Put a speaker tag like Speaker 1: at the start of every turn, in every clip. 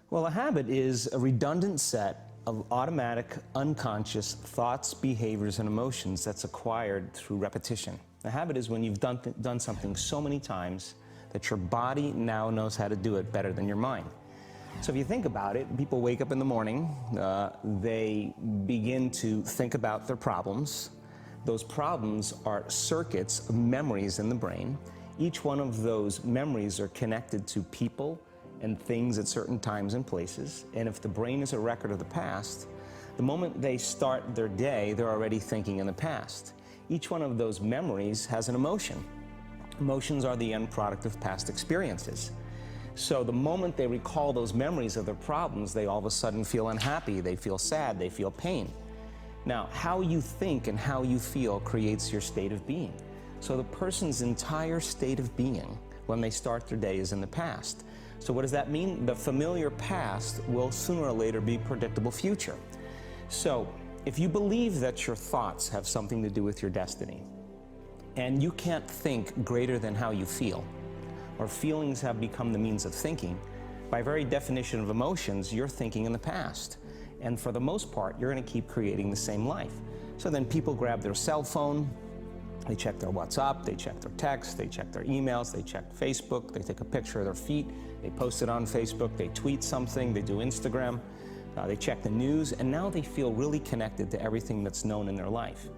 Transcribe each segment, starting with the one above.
Speaker 1: Well, a habit is a redundant set of automatic, unconscious thoughts, behaviors, and emotions that's acquired through repetition. A habit is when you've done something so many times that your body now knows how to do it better than your mind. So if you think about it, people wake up in the morning, they begin to think about their problems. Those problems are circuits of memories in the brain. Each one of those memories are connected to people and things at certain times and places. And if the brain is a record of the past, the moment they start their day, they're already thinking in the past. Each one of those memories has an emotion. Emotions are the end product of past experiences. So the moment they recall those memories of their problems, they all of a sudden feel unhappy, they feel sad, they feel pain. Now, how you think and how you feel creates your state of being. So the person's entire state of being when they start their day is in the past. So what does that mean? The familiar past will sooner or later be predictable future. So if you believe that your thoughts have something to do with your destiny, and you can't think greater than how you feel, or feelings have become the means of thinking, by very definition of emotions, you're thinking in the past. And for the most part, you're going to keep creating the same life. So then people grab their cell phone, they check their WhatsApp, they check their texts, they check their emails, they check Facebook, they take a picture of their feet, they post it on Facebook, they tweet something, they do Instagram, they check the news, and now they feel really connected to everything that's known in their life.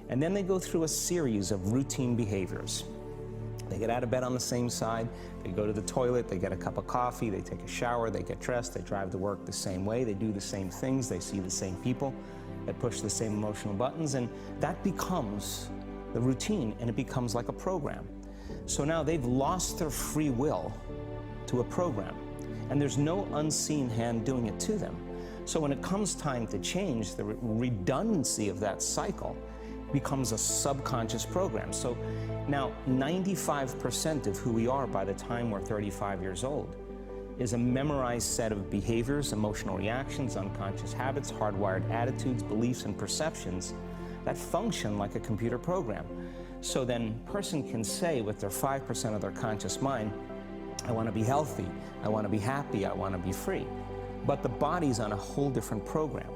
Speaker 1: And then they go through a series of routine behaviors. They get out of bed on the same side, they go to the toilet, they get a cup of coffee, they take a shower, they get dressed, they drive to work the same way, they do the same things, they see the same people, they push the same emotional buttons, and that becomes the routine, and it becomes like a program. So now they've lost their free will to a program, and there's no unseen hand doing it to them. So when it comes time to change, the redundancy of that cycle becomes a subconscious program. So now 95% of who we are by the time we're 35 years old is a memorized set of behaviors, emotional reactions, unconscious habits, hardwired attitudes, beliefs, and perceptions that function like a computer program. So then a person can say with their 5% of their conscious mind, I want to be healthy, I want to be happy, I want to be free. But the body's on a whole different program.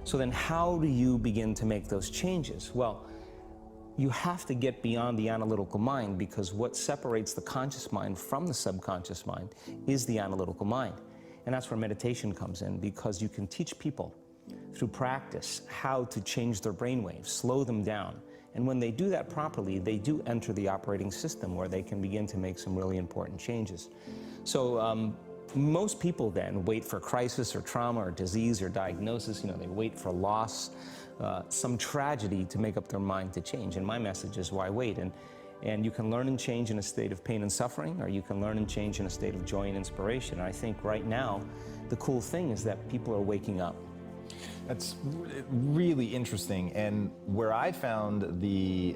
Speaker 1: So then how do you begin to make those changes? Well, you have to get beyond the analytical mind, because what separates the conscious mind from the subconscious mind is the analytical mind. And that's where meditation comes in, because you can teach people through practice how to change their brainwaves, slow them down. And when they do that properly, they do enter the operating system where they can begin to make some really important changes. So most people then wait for crisis or trauma or disease or diagnosis. They wait for loss, some tragedy to make up their mind to change. And my message is, why wait? And you can learn and change in a state of pain and suffering, or you can learn and change in a state of joy and inspiration. And I think right now, the cool thing is that people are waking up.
Speaker 2: That's really interesting, and where I found the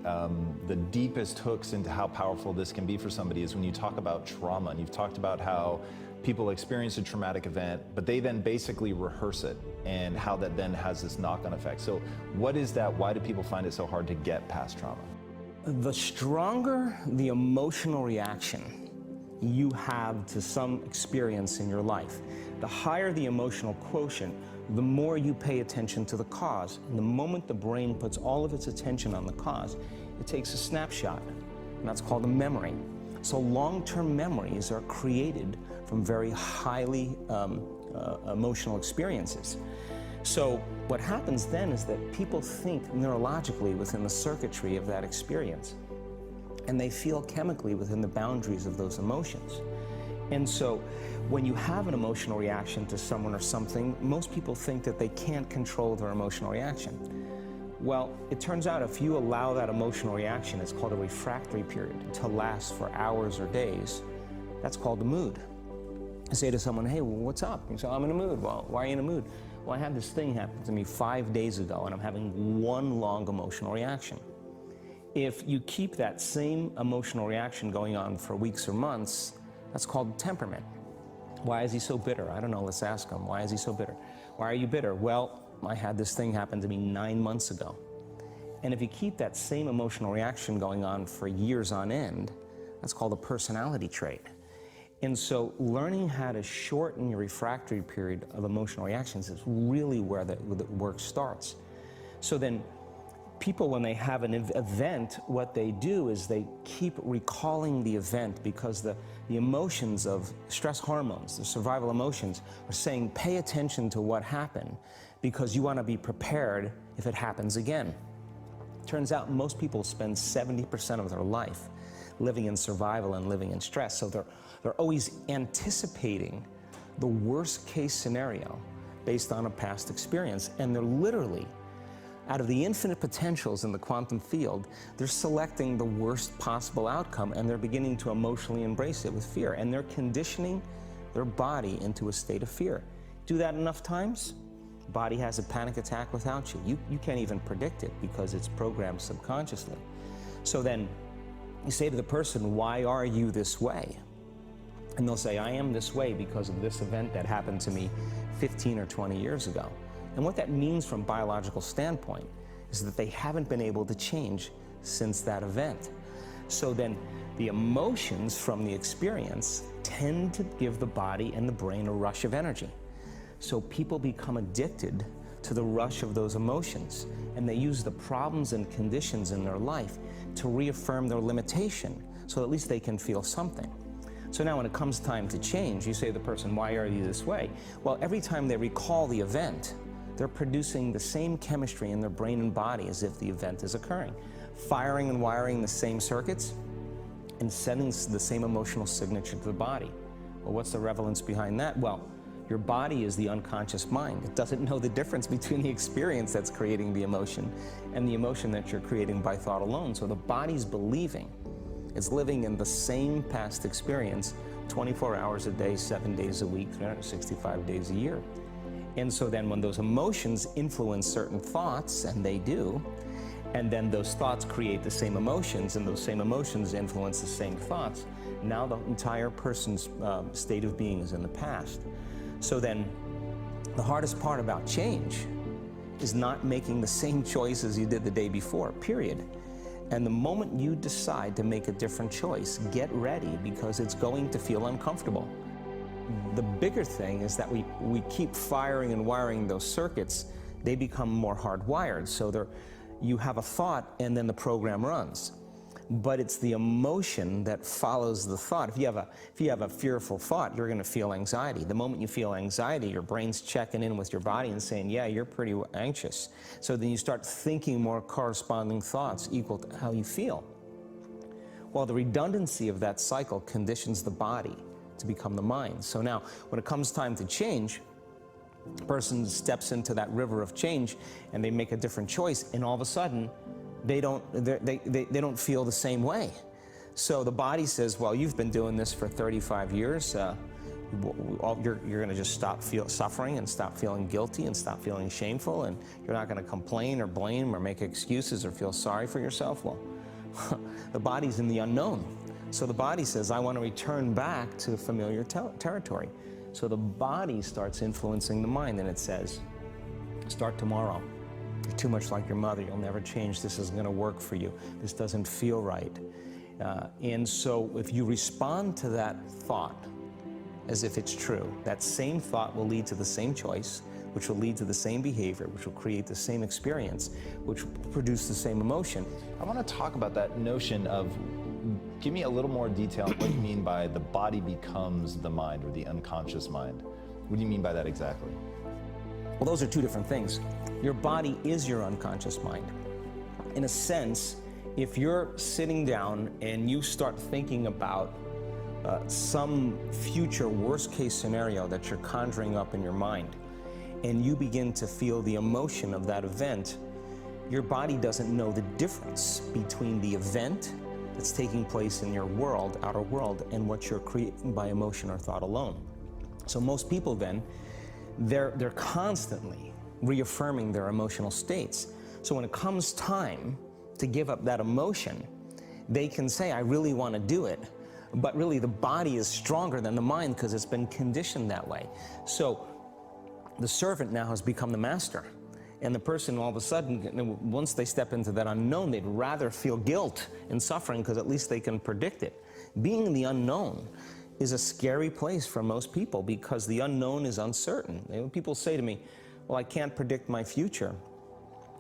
Speaker 2: deepest hooks into how powerful this can be for somebody is when you talk about trauma, and you've talked about how people experience a traumatic event, but they then basically rehearse it, and how that then has this knock-on effect. So what is that? Why do people find it so hard to get past trauma?
Speaker 1: The stronger the emotional reaction you have to some experience in your life, the higher the emotional quotient, the more you pay attention to the cause. And the moment the brain puts all of its attention on the cause, it takes a snapshot, and that's called a memory. So long-term memories are created from very highly emotional experiences. So what happens then is that people think neurologically within the circuitry of that experience, and they feel chemically within the boundaries of those emotions. And so when you have an emotional reaction to someone or something, most people think that they can't control their emotional reaction. Well, it turns out if you allow that emotional reaction, it's called a refractory period, to last for hours or days, that's called a mood. I say to someone, hey, well, what's up? You say, I'm in a mood. Well, why are you in a mood? Well, I had this thing happen to me 5 days ago, and I'm having one long emotional reaction. If you keep that same emotional reaction going on for weeks or months, that's called temperament. Why is he so bitter? I don't know, let's ask him. Why is he so bitter? Why are you bitter? Well, I had this thing happen to me 9 months ago. And if you keep that same emotional reaction going on for years on end, that's called a personality trait. And so learning how to shorten your refractory period of emotional reactions is really where the work starts. So then people, when they have an event, what they do is they keep recalling the event, because the emotions of stress hormones, the survival emotions, are saying pay attention to what happened because you want to be prepared if it happens again. Turns out most people spend 70% of their life living in survival and living in stress. So they're always anticipating the worst case scenario based on a past experience. And they're literally, out of the infinite potentials in the quantum field, they're selecting the worst possible outcome, and they're beginning to emotionally embrace it with fear. And they're conditioning their body into a state of fear. Do that enough times, body has a panic attack without you. You can't even predict it because it's programmed subconsciously. So then you say to the person, why are you this way? And they'll say, I am this way because of this event that happened to me 15 or 20 years ago. And what that means from a biological standpoint is that they haven't been able to change since that event. So then the emotions from the experience tend to give the body and the brain a rush of energy. So people become addicted to the rush of those emotions, and they use the problems and conditions in their life to reaffirm their limitation, so at least they can feel something. So now when it comes time to change, you say to the person, why are you this way? Well, every time they recall the event, they're producing the same chemistry in their brain and body as if the event is occurring, firing and wiring the same circuits and sending the same emotional signature to the body. Well, what's the relevance behind that? Well, your body is the unconscious mind. It doesn't know the difference between the experience that's creating the emotion and the emotion that you're creating by thought alone. So the body's believing it's living in the same past experience 24 hours a day, 7 days a week, 365 days a year. And so then when those emotions influence certain thoughts, and they do, and then those thoughts create the same emotions, and those same emotions influence the same thoughts, now the entire person's state of being is in the past. So then the hardest part about change is not making the same choices you did the day before, period. And the moment you decide to make a different choice, get ready, because it's going to feel uncomfortable. The bigger thing is that we keep firing and wiring those circuits. They become more hardwired. So you have a thought and then the program runs. But it's the emotion that follows the thought. If you have a fearful thought, you're going to feel anxiety. The moment you feel anxiety, your brain's checking in with your body and saying, yeah, you're pretty anxious. So then you start thinking more corresponding thoughts equal to how you feel. Well, the redundancy of that cycle conditions the body to become the mind. So now, when it comes time to change, the person steps into that river of change and they make a different choice, and all of a sudden, they don't feel the same way. So the body says, well, you've been doing this for 35 years. You're going to just stop suffering and stop feeling guilty and stop feeling shameful, and you're not going to complain or blame or make excuses or feel sorry for yourself. Well, the body's in the unknown. So the body says, I want to return back to familiar territory. So the body starts influencing the mind, and it says, start tomorrow. You're too much like your mother. You'll never change. This isn't going to work for you. This doesn't feel right. And so if you respond to that thought as if it's true, that same thought will lead to the same choice, which will lead to the same behavior, which will create the same experience, which will produce the same emotion.
Speaker 2: I want to talk about that notion of, give me a little more detail on what you mean by the body becomes the mind, or the unconscious mind. What do you mean by that exactly?
Speaker 1: Well, those are two different things. Your body is your unconscious mind. In a sense, if you're sitting down and you start thinking about some future worst-case scenario that you're conjuring up in your mind, and you begin to feel the emotion of that event, your body doesn't know the difference between the event that's taking place in your world, outer world, and what you're creating by emotion or thought alone. So most people then, they're constantly reaffirming their emotional states. So when it comes time to give up that emotion, they can say, I really want to do it, but really the body is stronger than the mind because it's been conditioned that way. So the servant now has become the master. And the person all of a sudden, once they step into that unknown, they'd rather feel guilt and suffering because at least they can predict it. Being in the unknown is a scary place for most people because the unknown is uncertain. You know, people say to me, well, I can't predict my future.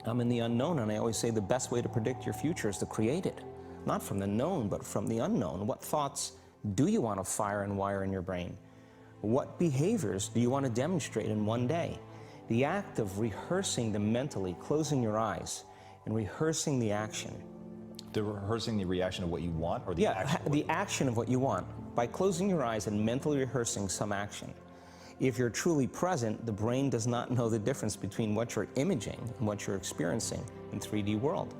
Speaker 1: I'm in the unknown, and I always say the best way to predict your future is to create it. Not from the known, but from the unknown. What thoughts do you want to fire and wire in your brain? What behaviors do you want to demonstrate in one day? The act of rehearsing them mentally, closing your eyes, and rehearsing the action.
Speaker 2: Rehearsing the reaction of what you want, or the action?
Speaker 1: Yeah, the action of what you want. By closing your eyes and mentally rehearsing some action. If you're truly present, the brain does not know the difference between what you're imaging and what you're experiencing in 3D world.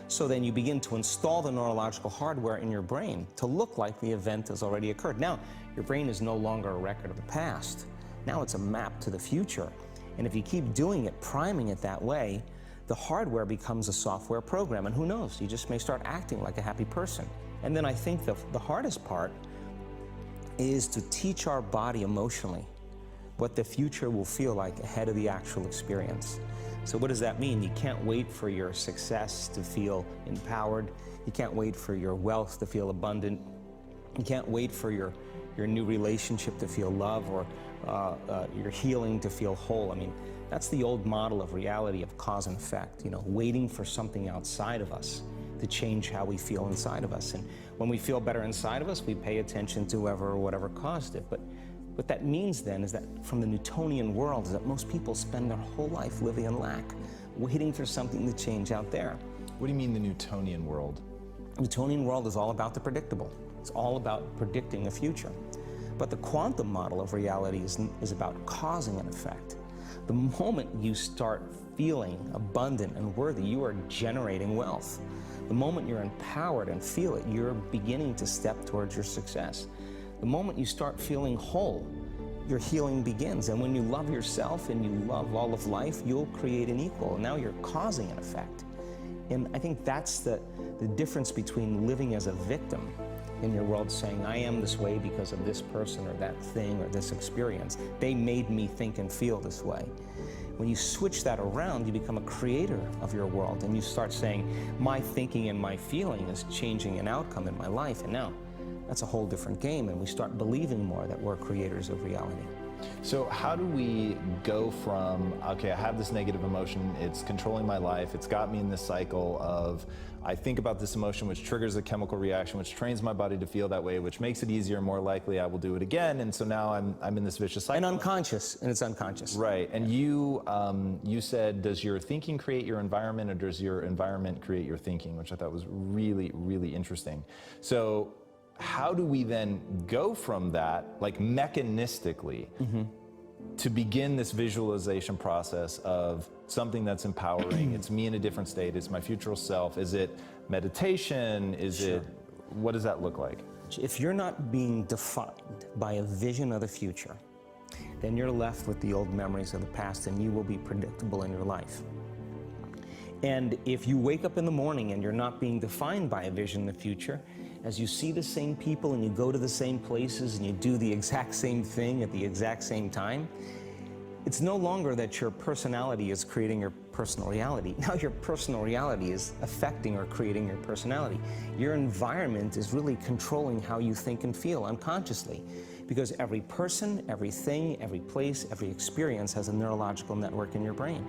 Speaker 1: So then you begin to install the neurological hardware in your brain to look like the event has already occurred. Now, your brain is no longer a record of the past. Now it's a map to the future. And if you keep doing it, priming it that way, the hardware becomes a software program. And who knows, you just may start acting like a happy person. And then I think the hardest part is to teach our body emotionally what the future will feel like ahead of the actual experience. So what does that mean? You can't wait for your success to feel empowered. You can't wait for your wealth to feel abundant. You can't wait for your new relationship to feel love, or your healing to feel whole. I mean, that's the old model of reality of cause and effect, you know, waiting for something outside of us to change how we feel inside of us. And when we feel better inside of us, we pay attention to whoever or whatever caused it. But what that means then is that from the Newtonian world is that most people spend their whole life living in lack, waiting for something to change out there.
Speaker 2: What do you mean the Newtonian world?
Speaker 1: The Newtonian world is all about the predictable. It's all about predicting a future. But the quantum model of reality is about causing an effect. The moment you start feeling abundant and worthy, you are generating wealth. The moment you're empowered and feel it, you're beginning to step towards your success. The moment you start feeling whole, your healing begins. And when you love yourself and you love all of life, you'll create an equal. Now you're causing an effect. And I think that's the difference between living as a victim in your world, saying, I am this way because of this person or that thing or this experience. They made me think and feel this way. When you switch that around, you become a creator of your world, and you start saying, my thinking and my feeling is changing an outcome in my life. And now, that's a whole different game, and we start believing more that we're creators of reality.
Speaker 2: So how do we go from, okay, I have this negative emotion, it's controlling my life, it's got me in this cycle of, I think about this emotion, which triggers a chemical reaction, which trains my body to feel that way, which makes it easier, more likely I will do it again, and so now I'm in this vicious cycle.
Speaker 1: And it's unconscious.
Speaker 2: Right, and you said, does your thinking create your environment, or does your environment create your thinking, which I thought was really, really interesting. So how do we then go from that, like mechanistically, to begin this visualization process of something that's empowering? It's me in a different state, it's my future self. Is it meditation? Is it, what does that look like?
Speaker 1: If you're not being defined by a vision of the future, then you're left with the old memories of the past, and you will be predictable in your life. And if you wake up in the morning and you're not being defined by a vision in the future, as you see the same people and you go to the same places and you do the exact same thing at the exact same time, it's no longer that your personality is creating your personal reality. Now your personal reality is affecting or creating your personality. Your environment is really controlling how you think and feel unconsciously, because every person, everything, every place, every experience has a neurological network in your brain.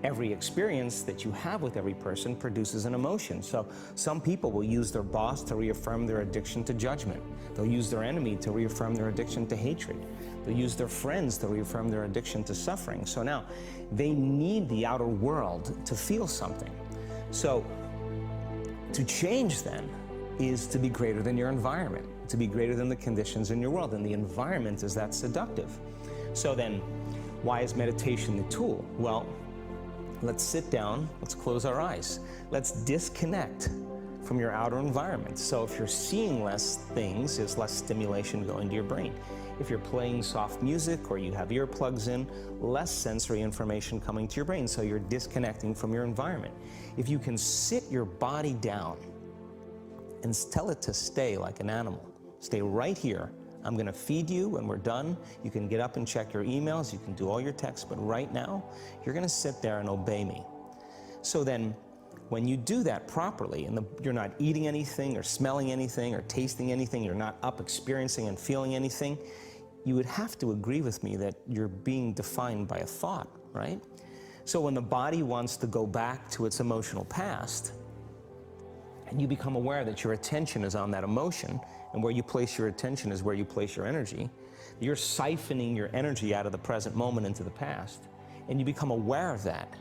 Speaker 1: Every experience that you have with every person produces an emotion. So some people will use their boss to reaffirm their addiction to judgment. They'll use their enemy to reaffirm their addiction to hatred. They'll use their friends to reaffirm their addiction to suffering. So now they need the outer world to feel something. So to change then is to be greater than your environment, to be greater than the conditions in your world. And the environment is that seductive. So then why is meditation the tool? Well, let's sit down, let's close our eyes. Let's disconnect from your outer environment. So if you're seeing less things, there's less stimulation going to your brain. If you're playing soft music or you have earplugs in, less sensory information coming to your brain, so you're disconnecting from your environment. If you can sit your body down and tell it to stay like an animal, stay right here. I'm going to feed you when we're done. You can get up and check your emails. You can do all your texts. But right now, you're going to sit there and obey me. So then When you do that properly, and you're not eating anything or smelling anything or tasting anything, you're not up experiencing and feeling anything, you would have to agree with me that you're being defined by a thought, right? So when the body wants to go back to its emotional past, and you become aware that your attention is on that emotion, and where you place your attention is where you place your energy, you're siphoning your energy out of the present moment into the past, and you become aware of that.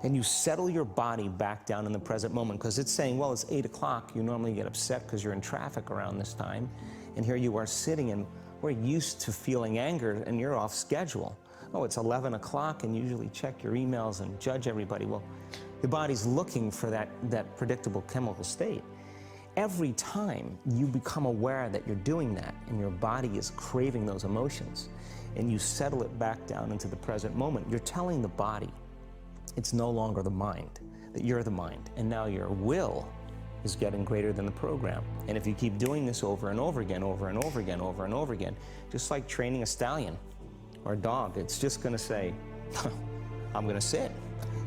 Speaker 1: And you settle your body back down in the present moment, because it's saying, well, it's 8 o'clock. You normally get upset because you're in traffic around this time. And here you are sitting, and we're used to feeling anger, and you're off schedule. Oh, it's 11 o'clock, and you usually check your emails and judge everybody. Well, the body's looking for that predictable chemical state. Every time you become aware that you're doing that, and your body is craving those emotions, and you settle it back down into the present moment, you're telling the body, it's no longer the mind, that you're the mind, and now your will is getting greater than the program. And if you keep doing this over and over again, over and over again, over and over again, just like training a stallion or a dog, it's just going to say, I'm going to sit.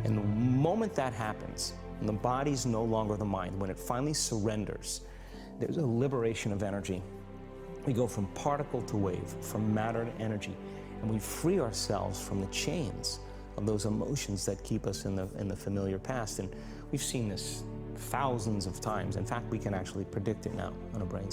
Speaker 1: And the moment that happens, and the body's no longer the mind, when it finally surrenders, there's a liberation of energy. We go from particle to wave, from matter to energy, and we free ourselves from the chains of those emotions that keep us in the familiar past. And we've seen this thousands of times. In fact, we can actually predict it now on a brain.